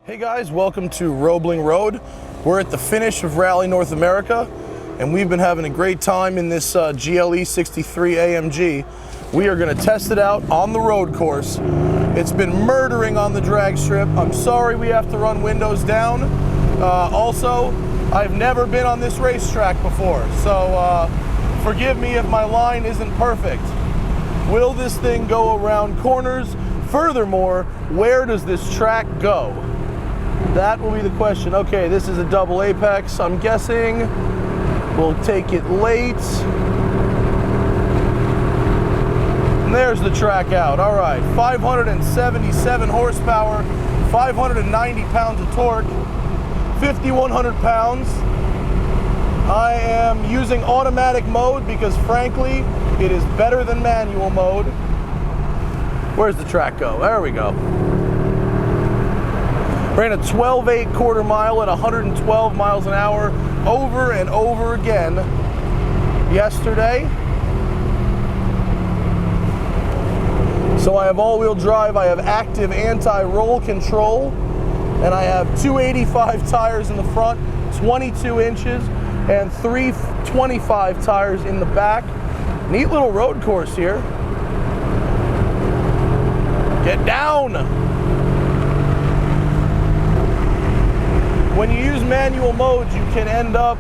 Hey guys, welcome to Roebling Road. We're at the finish of Rally North America, and we've been having a great time in this GLE63 AMG. We are going to test it out on the road course. It's been murdering on the drag strip. I'm sorry we have to run windows down. Also, I've never been on this racetrack before, so forgive me if my line isn't perfect. Will this thing go around corners? Furthermore, where does this track go? That will be the question. Okay, this is a double apex. I'm guessing we'll take it late. And there's the track out. All right, 577 horsepower, 590 pounds of torque, 5,100 pounds. I am using automatic mode because frankly, it is better than manual mode. Where's the track go? There we go. Ran a 12.8 quarter mile at 112 miles an hour over and over again yesterday. So I have all-wheel drive, I have active anti-roll control, and I have 285 tires in the front, 22 inches, and 325 tires in the back. Neat little road course here. Get down! When you use manual modes, you can end up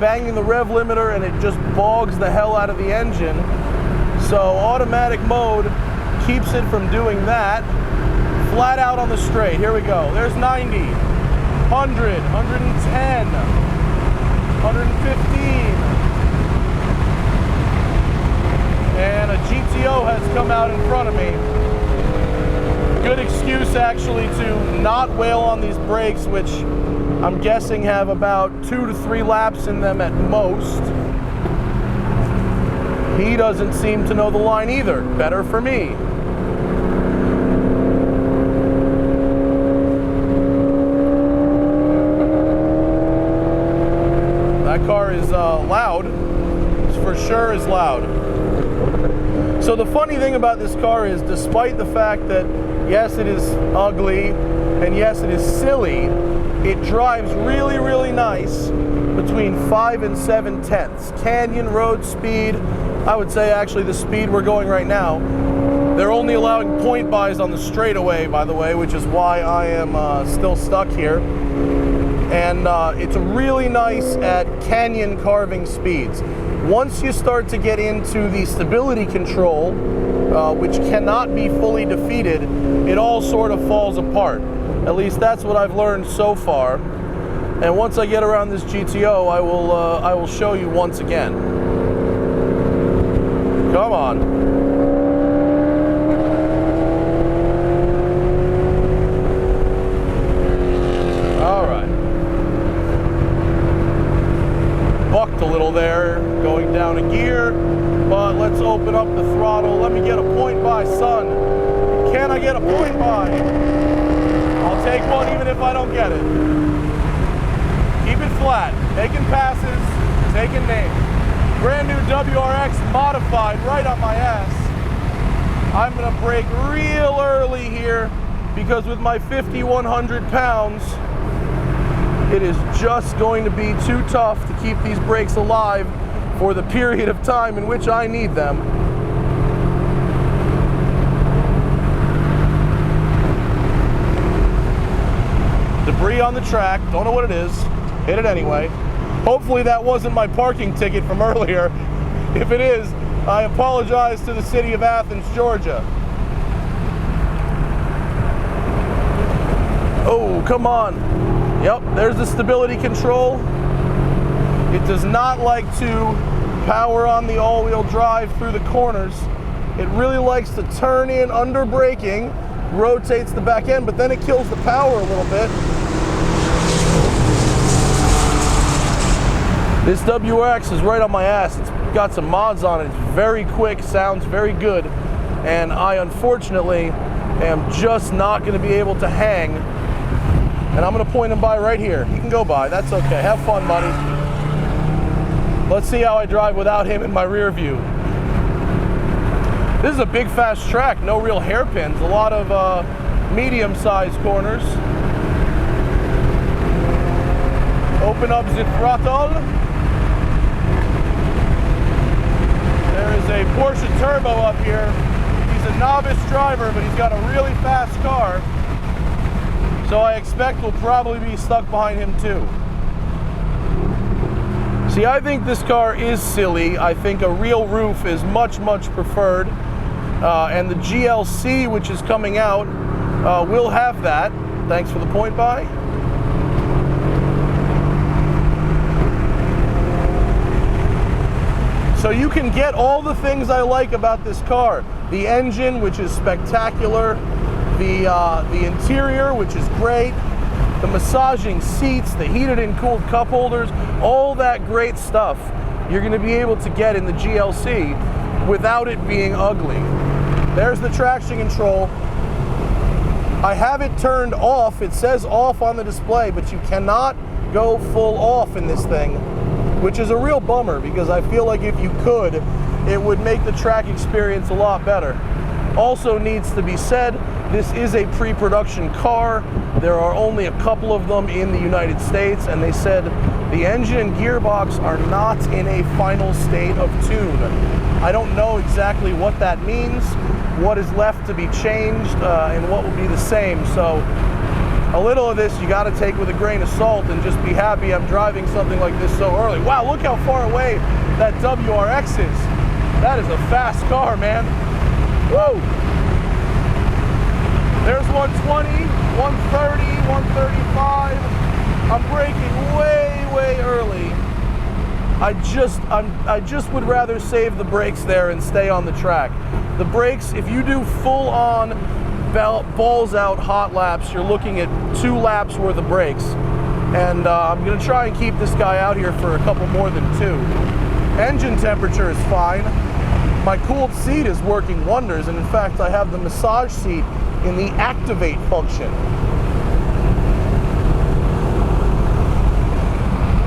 banging the rev limiter and it just bogs the hell out of the engine. So automatic mode keeps it from doing that. Flat out on the straight. Here we go. There's 90, 100, 110, 115. And a GTO has come out in front of me. Good excuse actually to not wail on these brakes, which I'm guessing have about 2 to 3 laps in them at most. He doesn't seem to know the line either. Better for me. That car is loud. For sure is loud. So the funny thing about this car is, despite the fact that yes, it is ugly and yes, it is silly, it drives really, really nice between 5 and 7/10. Canyon road speed, I would say actually the speed we're going right now. They're only allowing point buys on the straightaway, by the way, which is why I am still stuck here. And it's really nice at canyon carving speeds. Once you start to get into the stability control, which cannot be fully defeated, it all sort of falls apart. At least that's what I've learned so far. And once I get around this GTO, I will show you once again. Come on. All right. Bucked a little there, going down a gear, but let's open up the throttle. Let me get a point by, son. Can I get a point by? I'll take one even if I don't get it. Keep it flat. Taking passes, taking names. Brand new WRX modified right on my ass. I'm gonna brake real early here because with my 5,100 pounds, it is just going to be too tough to keep these brakes alive for the period of time in which I need them. Debris on the track, don't know what it is, hit it anyway. Hopefully that wasn't my parking ticket from earlier. If it is, I apologize to the city of Athens, Georgia. Oh, come on. Yep, there's the stability control. It does not like to power on the all-wheel drive through the corners. It really likes to turn in under braking, rotates the back end, but then it kills the power a little bit. This WRX is right on my ass. It's got some mods on it. It's very quick, sounds very good, and I unfortunately am just not going to be able to hang. And I'm going to point him by right here. He can go by. That's okay. Have fun, buddy. Let's see how I drive without him in my rear view. This is a big, fast track. No real hairpins. A lot of medium-sized corners. open up the throttle. There is a Porsche Turbo up here. He's a novice driver, but he's got a really fast car. So I expect we'll probably be stuck behind him too. See, I think this car is silly. I think a real roof is much, much preferred. And the GLC, which is coming out, will have that. Thanks for the point buy. So you can get all the things I like about this car. The engine, which is spectacular. The interior, which is great. The massaging seats, the heated and cooled cup holders, all that great stuff you're going to be able to get in the GLC without it being ugly. There's the traction control. I have it turned off. It says off on the display, but you cannot go full off in this thing, which is a real bummer because I feel like if you could, it would make the track experience a lot better. Also needs to be said, this is a pre-production car. There are only a couple of them in the United States, and they said the engine and gearbox are not in a final state of tune. I don't know exactly what that means, what is left to be changed, and what will be the same. So a little of this you got to take with a grain of salt and just be happy I'm driving something like this so early. Wow, look how far away that WRX is. That is a fast car, man. Woo! There's 120, 130, 135. I'm braking way, way early. I just would rather save the brakes there and stay on the track. The brakes, if you do full on balls out hot laps, you're looking at 2 laps worth of brakes. And I'm gonna try and keep this guy out here for a couple more than 2. Engine temperature is fine. My cooled seat is working wonders, and in fact I have the massage seat in the activate function.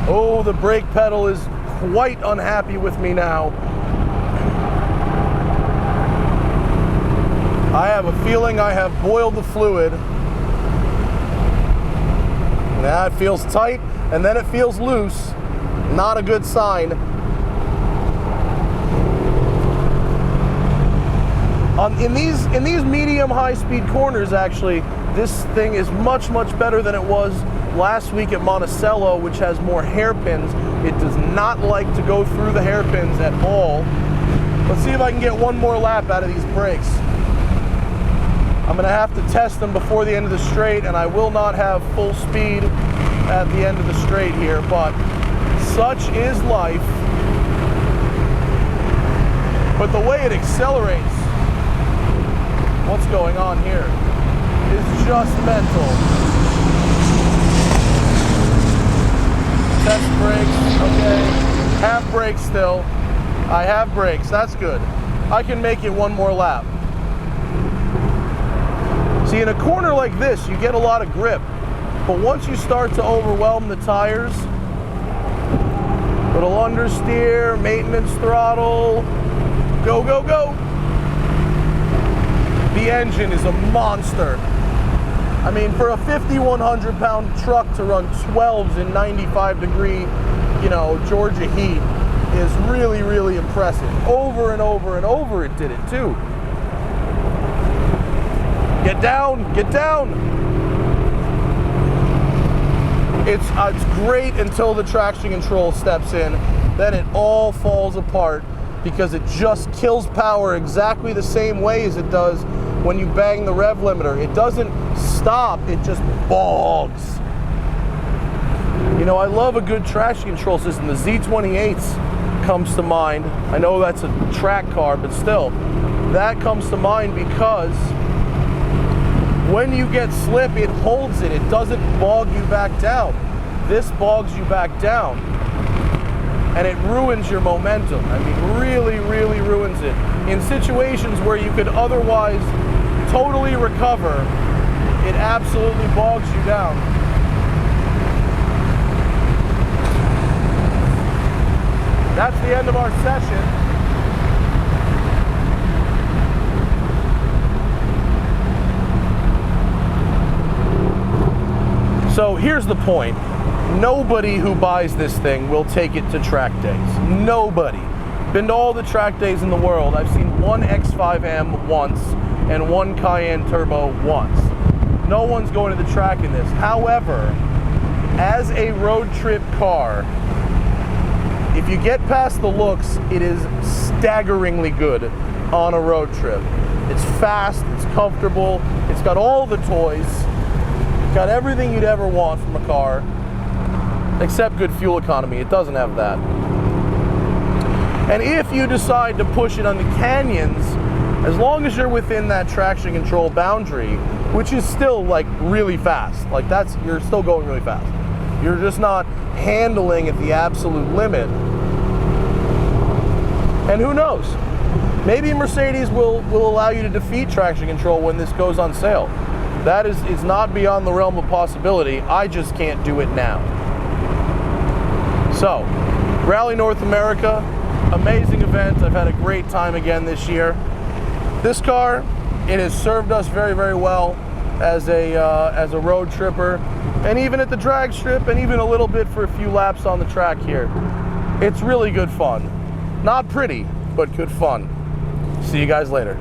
Oh, the brake pedal is quite unhappy with me now. I have a feeling I have boiled the fluid. Now it feels tight, and then it feels loose. Not a good sign. In these medium high-speed corners, actually, this thing is much, much better than it was last week at Monticello, which has more hairpins. It does not like to go through the hairpins at all. Let's see if I can get one more lap out of these brakes. I'm going to have to test them before the end of the straight, and I will not have full speed at the end of the straight here, but such is life. But the way it accelerates, what's going on here is just mental. Test brakes, okay. Half brakes still. I have brakes, that's good. I can make it one more lap. See, in a corner like this, you get a lot of grip. But once you start to overwhelm the tires, little understeer, maintenance throttle, go, go, go. The engine is a monster. I mean, for a 5,100 pound truck to run 12s in 95 degree, you know, Georgia heat is really, really impressive. Over and over and over it did it too. Get down, get down. It's great until the traction control steps in. Then it all falls apart because it just kills power exactly the same way as it does when you bang the rev limiter. It doesn't stop, it just bogs. You know, I love a good traction control system. The Z28 comes to mind. I know that's a track car, but still, that comes to mind because when you get slip, it holds it. It doesn't bog you back down. This bogs you back down. And it ruins your momentum. I mean, really, really ruins it. In situations where you could otherwise totally recover, it absolutely bogs you down. That's the end of our session. So here's the point. Nobody who buys this thing will take it to track days. Nobody. Been to all the track days in the world. I've seen one X5M once and one Cayenne Turbo once. No one's going to the track in this. However, as a road trip car, if you get past the looks, it is staggeringly good on a road trip. It's fast, it's comfortable, it's got all the toys, it's got everything you'd ever want from a car, except good fuel economy. It doesn't have that. And if you decide to push it on the canyons, as long as you're within that traction control boundary, which is still like really fast, like you're still going really fast. You're just not handling at the absolute limit. And who knows? Maybe Mercedes will allow you to defeat traction control when this goes on sale. That is not beyond the realm of possibility. I just can't do it now. So, Rally North America, amazing event. I've had a great time again this year. This car, it has served us very, very well as a road tripper, and even at the drag strip, and even a little bit for a few laps on the track here. It's really good fun. Not pretty, but good fun. See you guys later.